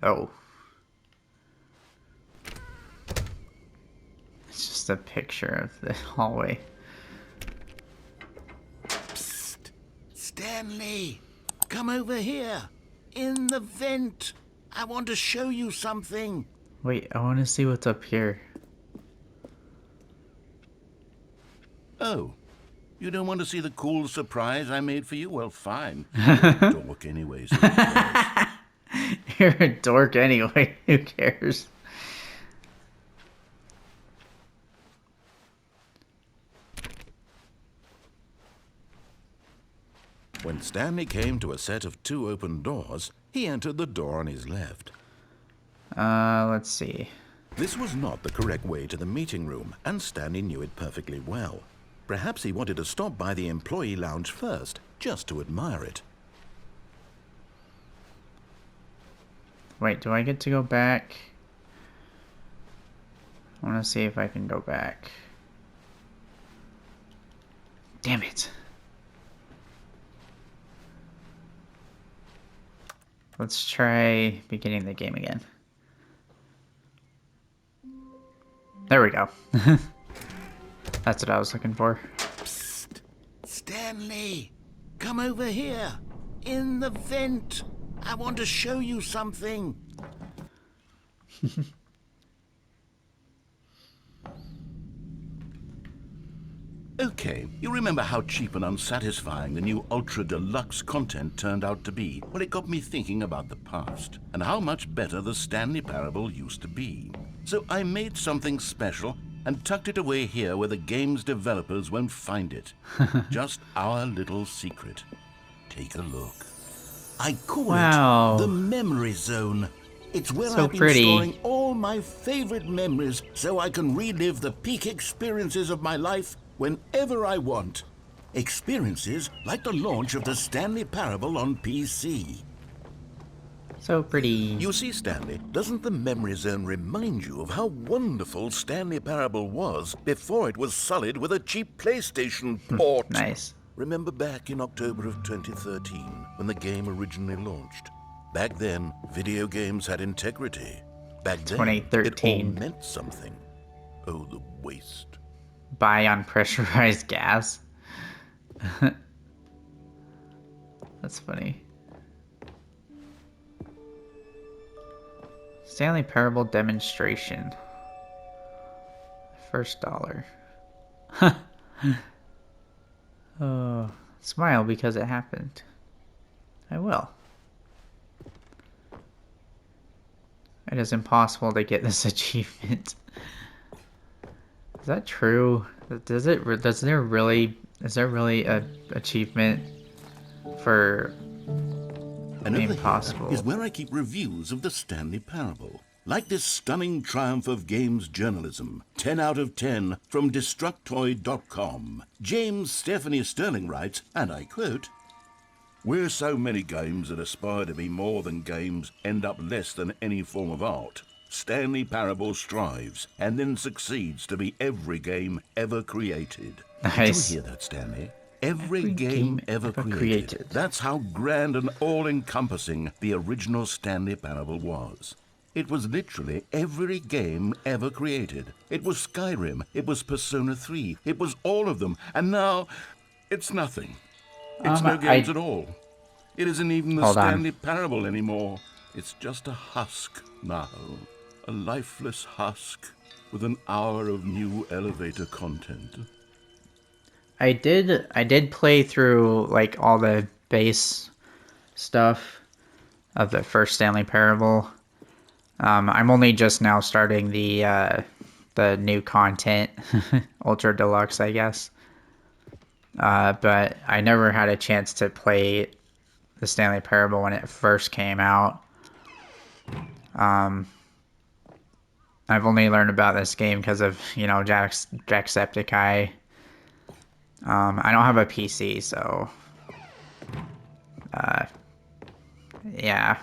Oh. It's just a picture of the hallway. Psst! Stanley! Come over here! In the vent! I want to show you something! Wait, I want to see what's up here. Oh. You don't want to see the cool surprise I made for you? Well, fine. You're a dork anyway, so who cares? You're a dork anyway, who cares? When Stanley came to a set of 2 open doors, he entered the door on his left. Let's see. This was not the correct way to the meeting room, and Stanley knew it perfectly well. Perhaps he wanted to stop by the employee lounge first, just to admire it. Wait, do I get to go back? I want to see if I can go back. Damn it. Let's try beginning the game again. There we go. That's what I was looking for. Psst! Stanley! Come over here! In the vent! I want to show you something! Okay, you remember how cheap and unsatisfying the new Ultra Deluxe content turned out to be? Well, it got me thinking about the past, and how much better the Stanley Parable used to be. So I made something special and tucked it away here where the game's developers won't find it. Just our little secret. Take a look. I call it the Memory Zone. It's where I've been storing all my favorite memories so I can relive the peak experiences of my life whenever I want. Experiences like the launch of the Stanley Parable on PC. So pretty. You see, Stanley, doesn't the Memory Zone remind you of how wonderful Stanley Parable was before it was sullied with a cheap PlayStation port? Nice. Remember back in October of 2013, when the game originally launched? Back then, video games had integrity. Back then, 2013. it all meant something. Oh, the waste. Buy unpressurized gas. That's funny. Stanley Parable demonstration. First dollar. Oh, smile because it happened. I will. It is impossible to get this achievement. Is that true? Is there really a achievement for And over impossible? here is where I keep reviews of the Stanley Parable. Like this stunning triumph of games journalism, 10 out of 10 from Destructoid.com. James Stephanie Sterling writes, and I quote, "Where so many games that aspire to be more than games end up less than any form of art, Stanley Parable strives and then succeeds to be every game ever created." Nice. Did you hear that, Stanley? Every game ever created. That's how grand and all-encompassing the original Stanley Parable was. It was literally every game ever created. It was Skyrim, it was Persona 3, it was all of them, and now it's nothing. It's no games at all. It isn't even the Stanley Parable anymore. It's just a husk now. A lifeless husk with an hour of new elevator content. I did play through like all the base stuff of the first Stanley Parable. I'm only just now starting the new content, Ultra Deluxe, I guess. But I never had a chance to play the Stanley Parable when it first came out. I've only learned about this game because of, Jacksepticeye. I don't have a PC, so yeah.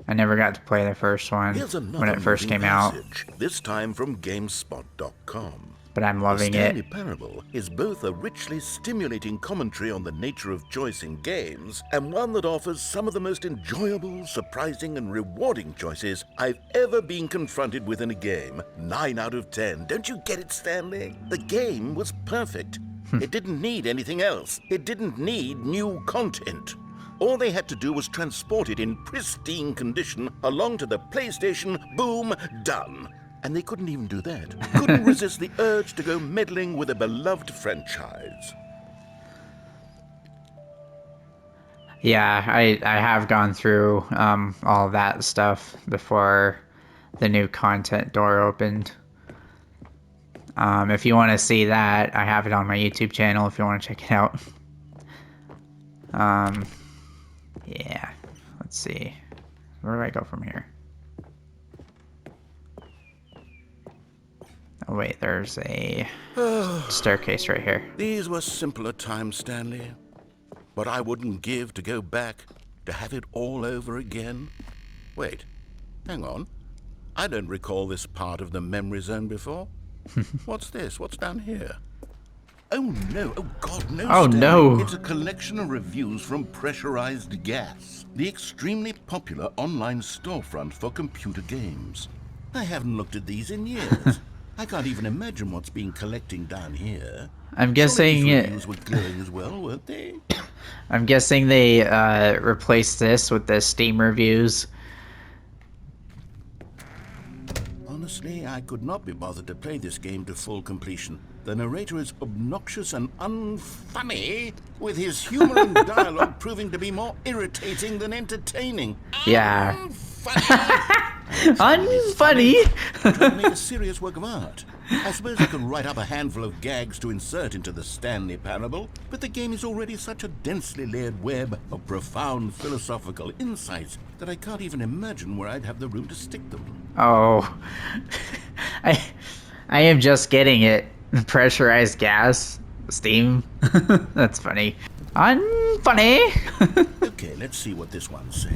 I never got to play the first one when it first came out. This time from GameSpot.com. but I'm The loving Stanley it. Parable is both a richly stimulating commentary on the nature of choice in games and one that offers some of the most enjoyable, surprising, and rewarding choices I've ever been confronted with in a game. 9 out of 10. Don't you get it, Stanley? The game was perfect. It didn't need anything else. It didn't need new content. All they had to do was transport it in pristine condition along to the PlayStation. Boom, done. And they couldn't even do that. Couldn't resist the urge to go meddling with a beloved franchise. Yeah, I have gone through all that stuff before the new content door opened. If you want to see that, I have it on my YouTube channel if you want to check it out. Yeah, let's see. Where do I go from here? Oh wait, there's a staircase right here. These were simpler times, Stanley. But I wouldn't give to go back, to have it all over again. Wait, hang on. I don't recall this part of the memory zone before. What's this? What's down here? Oh no, oh God, no, Oh, Stanley. no. It's a collection of reviews from Pressurized Gas, the extremely popular online storefront for computer games. I haven't looked at these in years. I can't even imagine what's been collecting down here. I'm Surely guessing these reviews were glowing as well, weren't they? I'm guessing they replaced this with the Steam reviews. Honestly, I could not be bothered to play this game to full completion. The narrator is obnoxious and unfunny, with his humor and dialogue proving to be more irritating than entertaining. Yeah. Unfunny. Unfunny. Trying to make a serious work of art. I suppose I could write up a handful of gags to insert into the Stanley Parable, but the game is already such a densely layered web of profound philosophical insights that I can't even imagine where I'd have the room to stick them. Oh, I am just getting it. Pressurized gas, Steam. That's funny. Unfunny. Okay, let's see what this one says.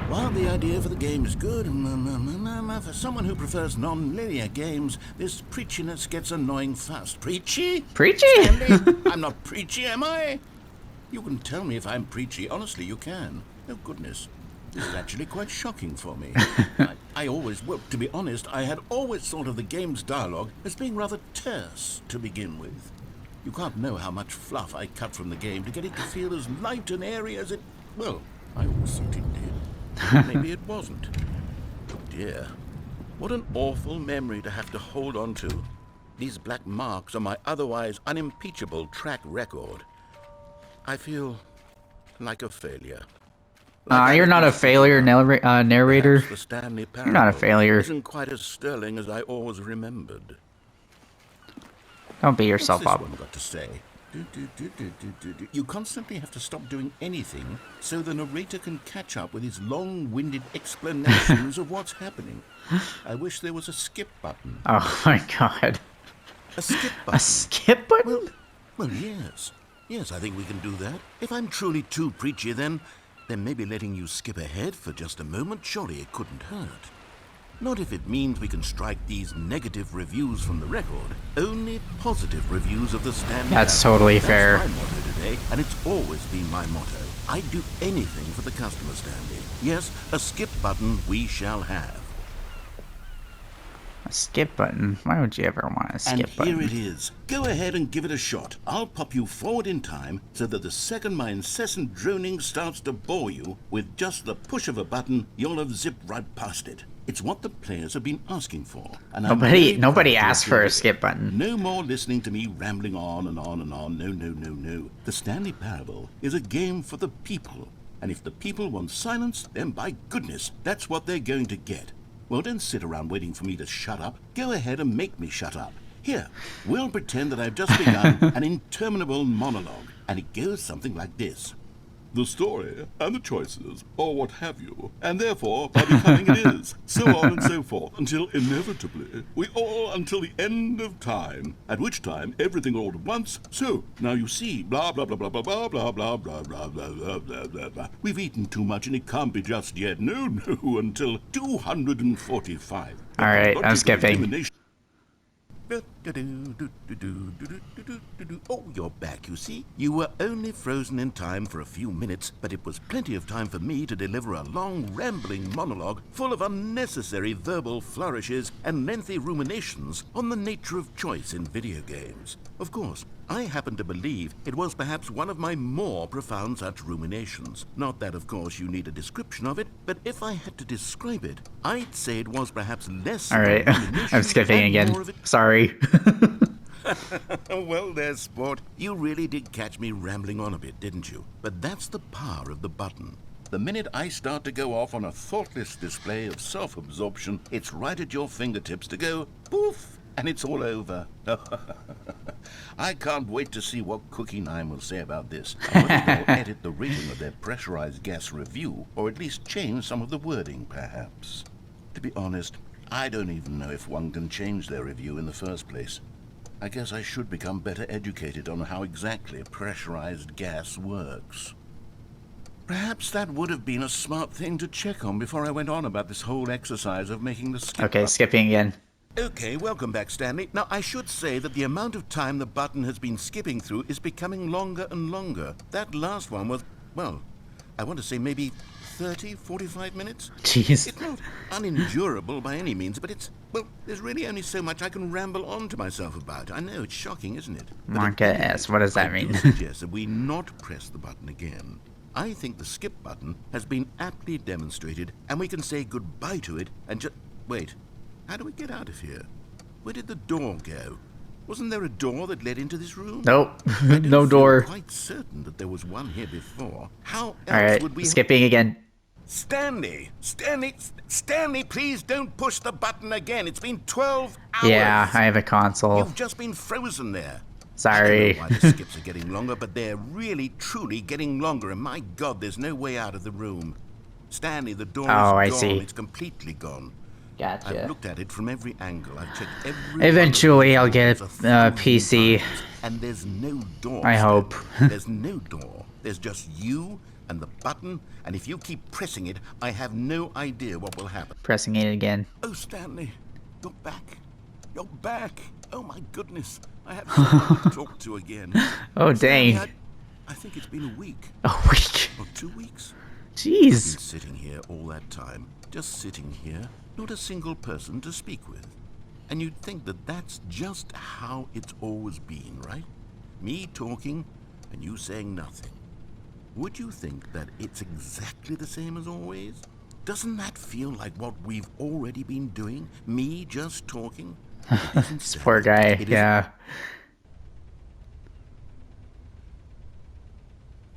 While the idea for the game is good, for someone who prefers non-linear games, this preachiness gets annoying fast. Preachy? Preachy? Stanley, I'm not preachy, am I? You can tell me if I'm preachy. Honestly, you can. Oh, goodness. This is actually quite shocking for me. I always, well, to be honest, I had always thought of the game's dialogue as being rather terse to begin with. You can't know how much fluff I cut from the game to get it to feel as light and airy as it, well, I always thought it did. Maybe it wasn't. Oh dear. What an awful memory to have to hold on to. These black marks on my otherwise unimpeachable track record. I feel like a failure. You're not a failure, narrator. The Stanley Parable You're not a failure. Isn't quite as sterling as I always remembered. Don't beat yourself What's up. this one got to say? You constantly have to stop doing anything so the narrator can catch up with his long-winded explanations of what's happening. I wish there was a skip button. Oh my god. A skip button. A skip button? Well, yes. Yes, I think we can do that. If I'm truly too preachy, then maybe letting you skip ahead for just a moment, surely it couldn't hurt. Not if it means we can strike these negative reviews from the record. Only positive reviews of the Stanley. That's totally fair. That's my motto today, and it's always been my motto. I'd do anything for the customer, Stanley. Yes, a skip button we shall have. A skip button? Why would you ever want a skip button? And here it is. Go ahead and give it a shot. I'll pop you forward in time so that the second my incessant droning starts to bore you, with just the push of a button, you'll have zipped right past it. It's what the players have been asking for. And Nobody asked for a skip button. No more listening to me rambling on and on and on. No. The Stanley Parable is a game for the people. And if the people want silence, then by goodness, that's what they're going to get. Well, don't sit around waiting for me to shut up. Go ahead and make me shut up. Here, we'll pretend that I've just begun an interminable monologue, and it goes something like this. The story and the choices, or what have you, and therefore, by becoming it is, so on and so forth, until inevitably, we all until the end of time, at which time everything all at once, so, now you see, blah, blah, blah, blah, blah, blah, blah, blah, blah, blah, blah, blah, blah, blah, blah. We've eaten too much and it can't be just yet, no, until 245. Alright, I'm skipping. Oh, you're back, you see. You were only frozen in time for a few minutes, but it was plenty of time for me to deliver a long, rambling monologue full of unnecessary verbal flourishes and lengthy ruminations on the nature of choice in video games. Of course, I happen to believe it was perhaps one of my more profound such ruminations. Not that, of course, you need a description of it, but if I had to describe it, I'd say it was perhaps less All right, I'm skipping again. Sorry. Well there, sport. You really did catch me rambling on a bit, didn't you? But that's the power of the button. The minute I start to go off on a thoughtless display of self-absorption, it's right at your fingertips to go poof, and it's all over. I can't wait to see what Cookie 9 will say about this, and whether they'll edit the reading of their pressurized gas review, or at least change some of the wording, perhaps. To be honest, I don't even know if one can change their review in the first place. I guess I should become better educated on how exactly pressurized gas works. Perhaps that would have been a smart thing to check on before I went on about this whole exercise of making the skip. Okay, skipping again. Okay, welcome back, Stanley. Now, I should say that the amount of time the button has been skipping through is becoming longer and longer. That last one was, well, I want to say maybe 30, 45 minutes? Jeez. It's not unendurable by any means, but it's, well, there's really only so much I can ramble on to myself about. I know, it's shocking, isn't it? Monka S, what does that mean? I suggest that we not press the button again. I think the skip button has been aptly demonstrated, and we can say goodbye to it and just... Wait, how do we get out of here? Where did the door go? Wasn't there a door that led into this room? Nope, I no don't door. feel quite certain that there was one here before. How else Alright, would we... skipping again. Stanley, please don't push the button again. It's been 12 hours. Yeah, I have a console. You've just been frozen there. Sorry. I don't know why the skips are getting longer, but they're really, truly getting longer. And my God, there's no way out of the room. Stanley, the door is gone. I see. It's completely gone. Gotcha. I've looked at it from every angle. I've checked every... Eventually, I'll get a PC. times, and there's no door. I hope. There's no door. There's just you and the button, and if you keep pressing it, I have no idea what will happen. Pressing it again. Oh, Stanley, you're back. You're back. Oh, my goodness. I have someone to talk to again. Oh, Stanley, dang. I think it's been a week. A week. Or 2 weeks. I've been Jeez. sitting here all that time. Just sitting here. Not a single person to speak with. And you'd think that that's just how it's always been, right? Me talking and you saying nothing. Would you think that it's exactly the same as always? Doesn't that feel like what we've already been doing? Me just talking? This poor guy, yeah.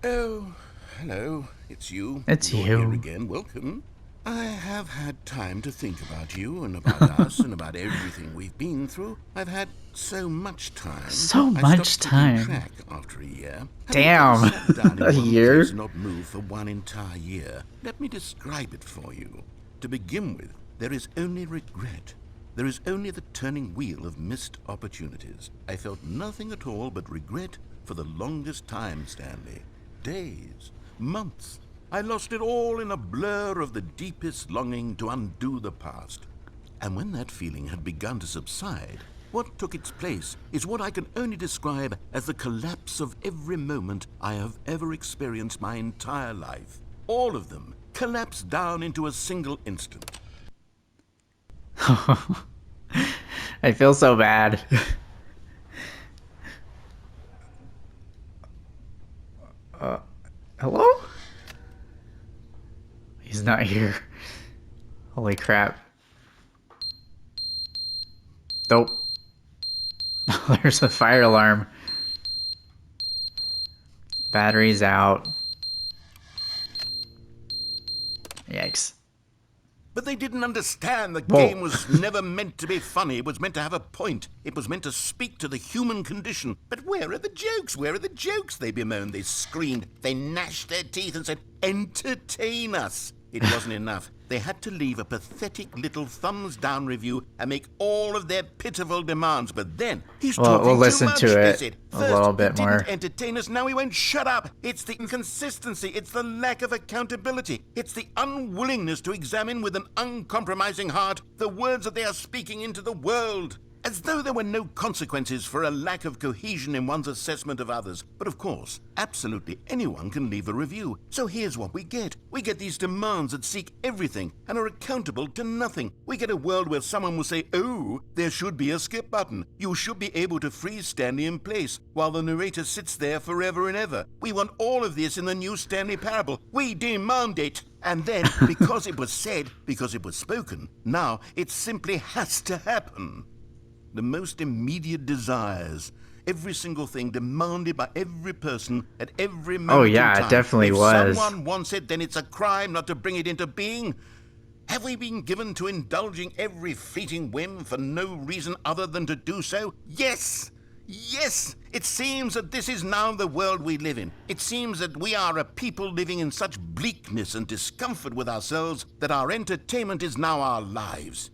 Oh, hello. It's you. It's You're you. here again. Welcome. I have had time to think about you and about us and about everything we've been through. I've had so much time. So I much stopped keeping time. track after a year. Damn. Having sat down in A one year? place and not moved for one entire year. Let me describe it for you. To begin with, there is only regret. There is only the turning wheel of missed opportunities. I felt nothing at all but regret for the longest time, Stanley. Days, months. I lost it all in a blur of the deepest longing to undo the past. And when that feeling had begun to subside, what took its place is what I can only describe as the collapse of every moment I have ever experienced my entire life. All of them collapsed down into a single instant. I feel so bad. Hello? He's not here. Holy crap. Nope. There's a fire alarm. Battery's out. Yikes. But they didn't understand the Whoa. game was never meant to be funny. It was meant to have a point. It was meant to speak to the human condition. But where are the jokes? Where are the jokes? They bemoaned, they screamed, they gnashed their teeth and said, entertain us. It wasn't enough. They had to leave a pathetic little thumbs-down review and make all of their pitiful demands. But then, he's talking we'll listen too much, to they it said. a First, little bit he didn't more. entertain us, now he won't shut up. It's the inconsistency, it's the lack of accountability, it's the unwillingness to examine with an uncompromising heart the words that they are speaking into the world. As though there were no consequences for a lack of cohesion in one's assessment of others. But of course, absolutely anyone can leave a review. So here's what we get. We get these demands that seek everything and are accountable to nothing. We get a world where someone will say, oh, there should be a skip button. You should be able to freeze Stanley in place while the narrator sits there forever and ever. We want all of this in the new Stanley parable. We demand it. And then, because it was said, because it was spoken, now it simply has to happen. The most immediate desires, every single thing demanded by every person at every moment. Oh yeah, in time. it definitely if was. someone wants it, then it's a crime not to bring it into being. Have we been given to indulging every fleeting whim for no reason other than to do so? Yes! Yes! It seems that this is now the world we live in. It seems that we are a people living in such bleakness and discomfort with ourselves that our entertainment is now our lives.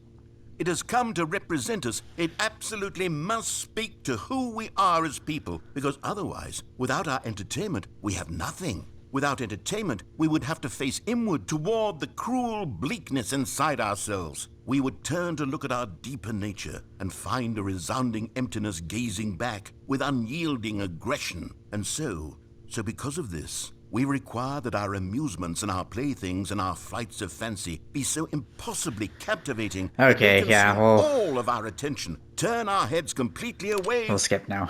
It has come to represent us. It absolutely must speak to who we are as people, because otherwise, without our entertainment, we have nothing. Without entertainment, we would have to face inward toward the cruel bleakness inside ourselves. We would turn to look at our deeper nature and find a resounding emptiness gazing back with unyielding aggression. And so because of this, we require that our amusements and our playthings and our flights of fancy be so impossibly captivating that they Okay, yeah, consume well, all of our attention, turn our heads completely away. we'll skip now.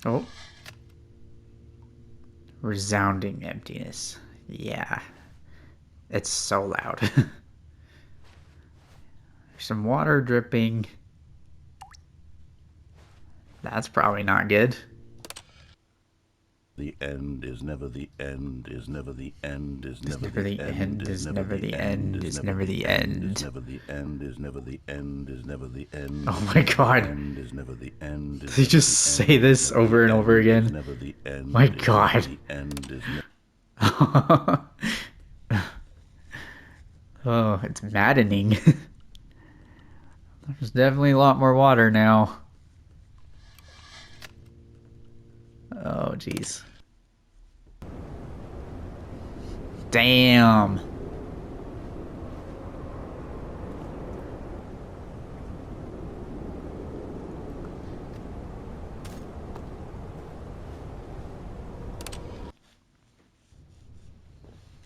Oh. Resounding emptiness. Yeah. It's so loud. There's some water dripping. That's probably not good. The end is never the end, is never the end, is never never the end, is never the end, is never the end. is never the end, is never the end, is never the end. Oh my god. End is never the end. They just say this over and over again. Never the end. My god. The end is Oh, it's maddening. There's definitely a lot more water now. Oh, jeez. Damn.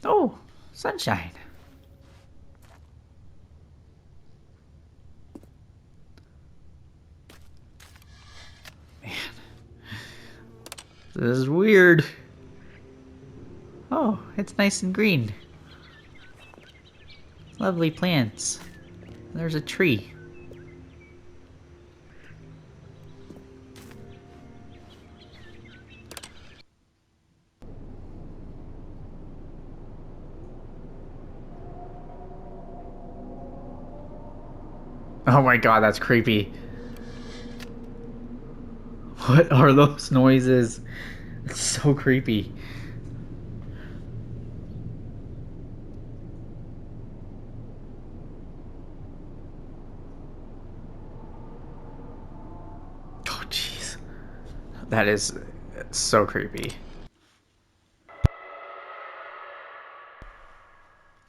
Oh, sunshine. Man. This is weird. Oh, it's nice and green. Lovely plants. There's a tree. Oh my god, that's creepy. What are those noises? It's so creepy. Oh jeez. That is so creepy.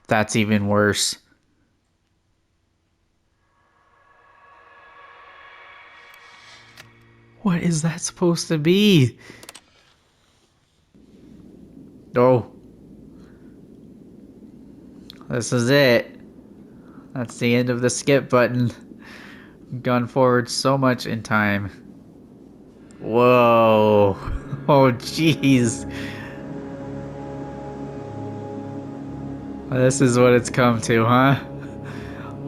That's even worse. What is that supposed to be? Oh. This is it. That's the end of the skip button. Gone forward so much in time. Whoa. Oh, jeez. This is what it's come to, huh?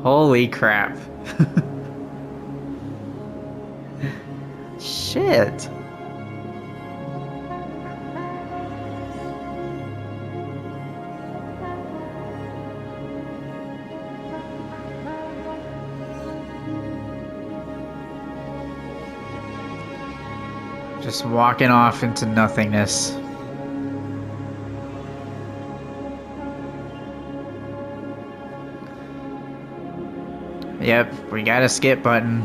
Holy crap. Shit. Just walking off into nothingness. Yep, we got a skip button.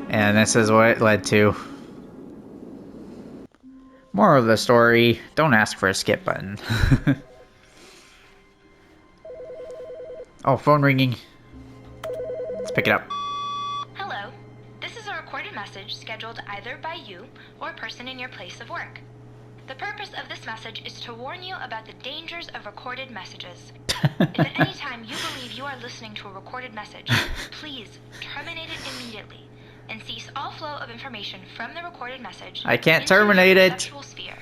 And this is what it led to. Moral of the story, don't ask for a skip button. Oh, phone ringing. Let's pick it up. Hello. This is a recorded message scheduled either by you or a person in your place of work. The purpose of this message is to warn you about the dangers of recorded messages. If at any time you believe you are listening to a recorded message, please terminate it immediately and cease all flow of information from the recorded message. I can't into terminate the it. conceptual sphere.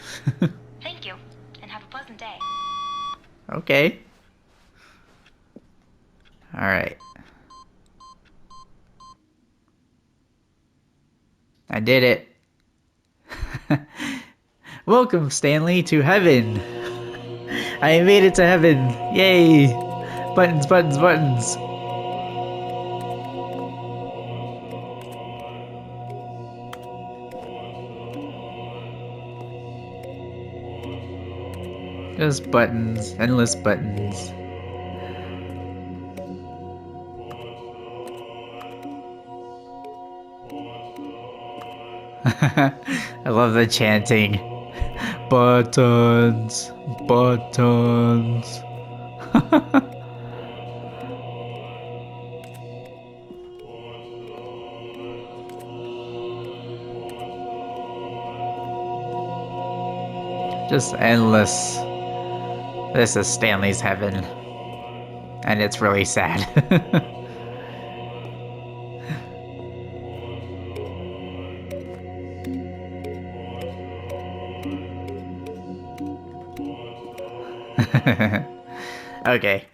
Thank you, and have a pleasant day. Okay. Alright. I did it. Welcome, Stanley, to heaven. I made it to heaven. Yay. Buttons, buttons, buttons. Just buttons, endless buttons. I love the chanting. Buttons, buttons. Just endless. This is Stanley's heaven. And it's really sad. Okay.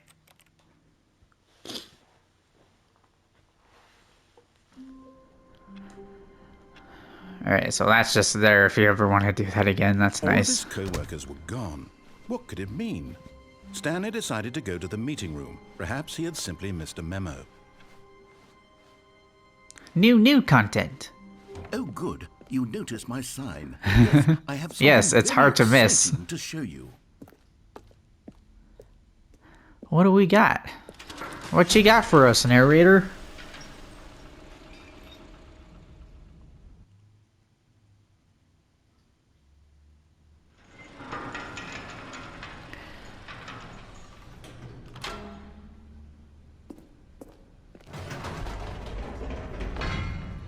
Alright, so that's just there if you ever want to do that again. That's All nice. his co-workers were gone. What could it mean? Stanley decided to go to the meeting room. Perhaps he had simply missed a memo. New content. Oh, good. You noticed my sign. Yes, I have something Yes, it's very hard to miss. exciting to show you. What do we got? What you got for us, narrator?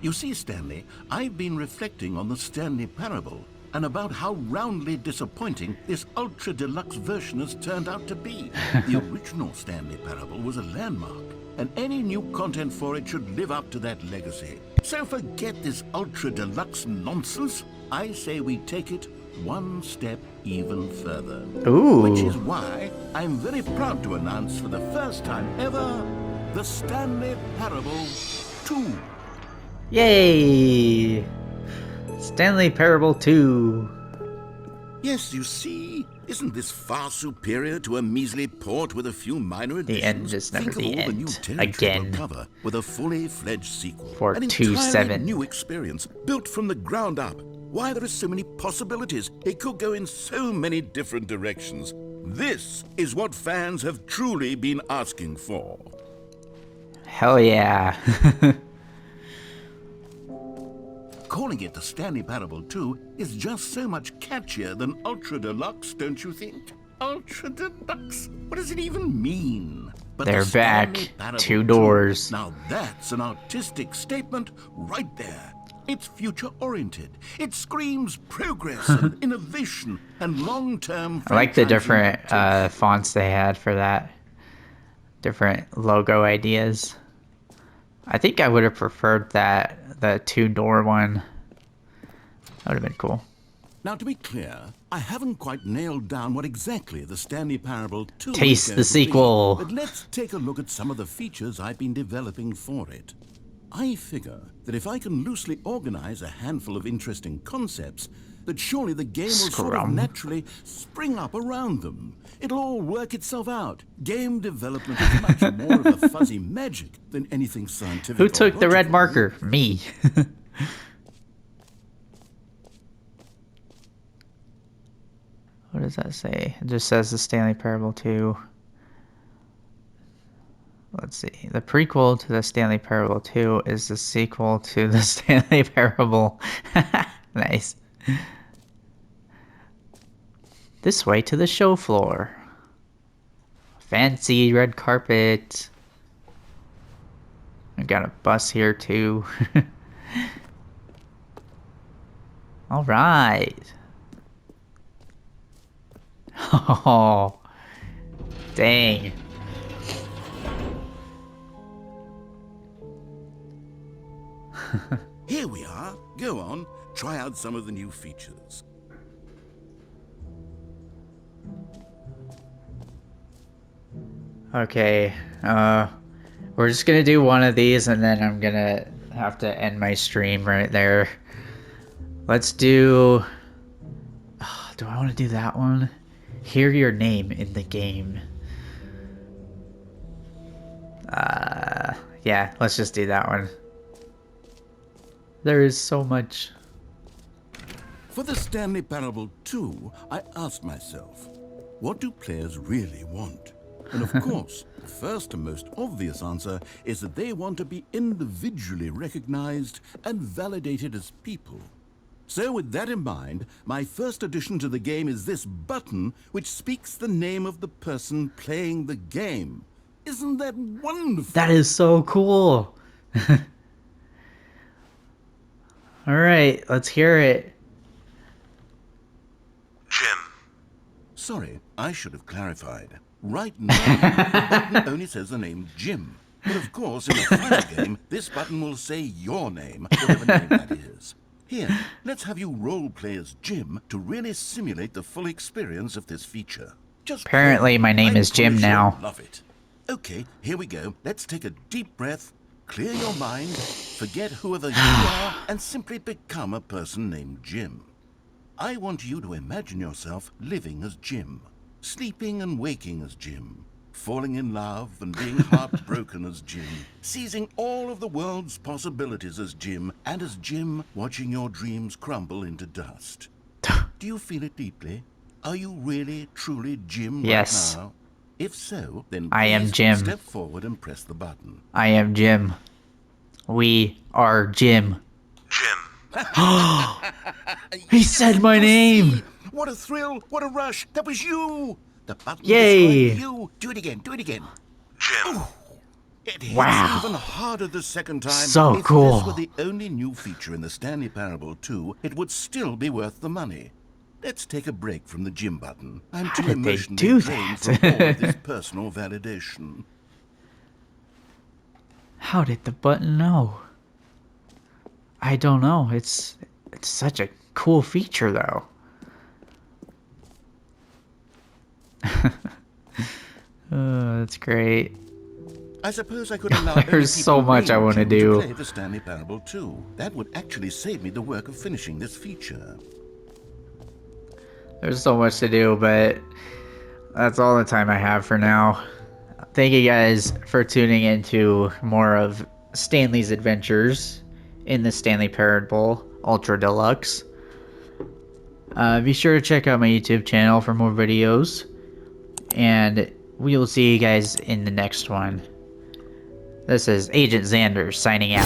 You see, Stanley, I've been reflecting on the Stanley parable and about how roundly disappointing this ultra-deluxe version has turned out to be. The original Stanley parable was a landmark, and any new content for it should live up to that legacy. So forget this ultra-deluxe nonsense. I say we take it one step even further. Ooh. Which is why I'm very proud to announce for the first time ever, the Stanley Parable 2. Yay! Stanley Parable 2. Yes, you see, isn't this far superior to a measly port with a few minor additions? The end is never Think of the all the new end. territory Again. we'll cover with a fully fledged sequel. For An 2-7. entirely new experience, built from the ground up. Why, there are so many possibilities. It could go in so many different directions. This is what fans have truly been asking for. Hell yeah. Calling it the Stanley Parable 2 is just so much catchier than Ultra Deluxe, don't you think? Ultra Deluxe? What does it even mean? But They're the Stanley back. Parable 2 2, doors. Now that's an artistic statement right there. It's future-oriented. It screams progress and innovation and long-term I like the franchising different potential. fonts they had for that. Different logo ideas. I think I would have preferred that, the 2-door one. That would have been cool. Now, to be clear, I haven't quite nailed down what exactly the Stanley Parable 2 Taste is going the to be, sequel. but let's take a look at some of the features I've been developing for it. I figure that if I can loosely organize a handful of interesting concepts, that surely the game will sort of Scrum. naturally spring up around them. It'll all work itself out. Game development is much more of a fuzzy magic than anything scientific. Who or took the red logical. marker? Me. What does that say? It just says the Stanley Parable 2. Let's see. The prequel to the Stanley Parable 2 is the sequel to the Stanley Parable. Nice. This way to the show floor. Fancy red carpet. I got a bus here too. All right. Oh, dang. Here we are. Go on, try out some of the new features. Okay, we're just gonna do one of these and then I'm gonna have to end my stream right there. Let's do... do I want to do that one? Hear your name in the game. Yeah, let's just do that one. There is so much. For the Stanley Parable 2, I asked myself, what do players really want? And of course, the first and most obvious answer is that they want to be individually recognized and validated as people. So with that in mind, my first addition to the game is this button which speaks the name of the person playing the game. Isn't that wonderful? That is so cool. All right, let's hear it. Jim. Sorry, I should have clarified. Right now, the button only says the name Jim. But of course, in the final game, this button will say your name, whatever name that is. Here, let's have you role-play as Jim to really simulate the full experience of this feature. Just Apparently, my name is Jim now. Love it. Okay, here we go. Let's take a deep breath, clear your mind, forget whoever you are, and simply become a person named Jim. I want you to imagine yourself living as Jim, sleeping and waking as Jim, falling in love and being heartbroken as Jim, seizing all of the world's possibilities as Jim, and as Jim watching your dreams crumble into dust. Do you feel it deeply? Are you really, truly Jim Yes. right now? If so, then I am please Jim. step forward and press the button. I am Jim. We are Jim. Jim. He said my name. What a thrill! What a rush! That was you! The button Yay. described you! Do it again, do it again! Jim. It hits Wow. even harder the second time. So if cool. this were the only new feature in the Stanley Parable 2, it would still be worth the money. Let's take a break from the Jim button. I'm too did they emotionally do drained that? from all of this personal validation. How did the button know? I don't know. It's such a cool feature though. That's great. I suppose I could allow There's only so people much I named wanna Jim do. to play the Stanley Parable 2. That would actually save me the work of finishing this feature. There's so much to do, but that's all the time I have for now. Thank you guys for tuning into more of Stanley's adventures in the Stanley Parable Ultra Deluxe. Be sure to check out my YouTube channel for more videos, and we will see you guys in the next one. This is Agent Xander signing out.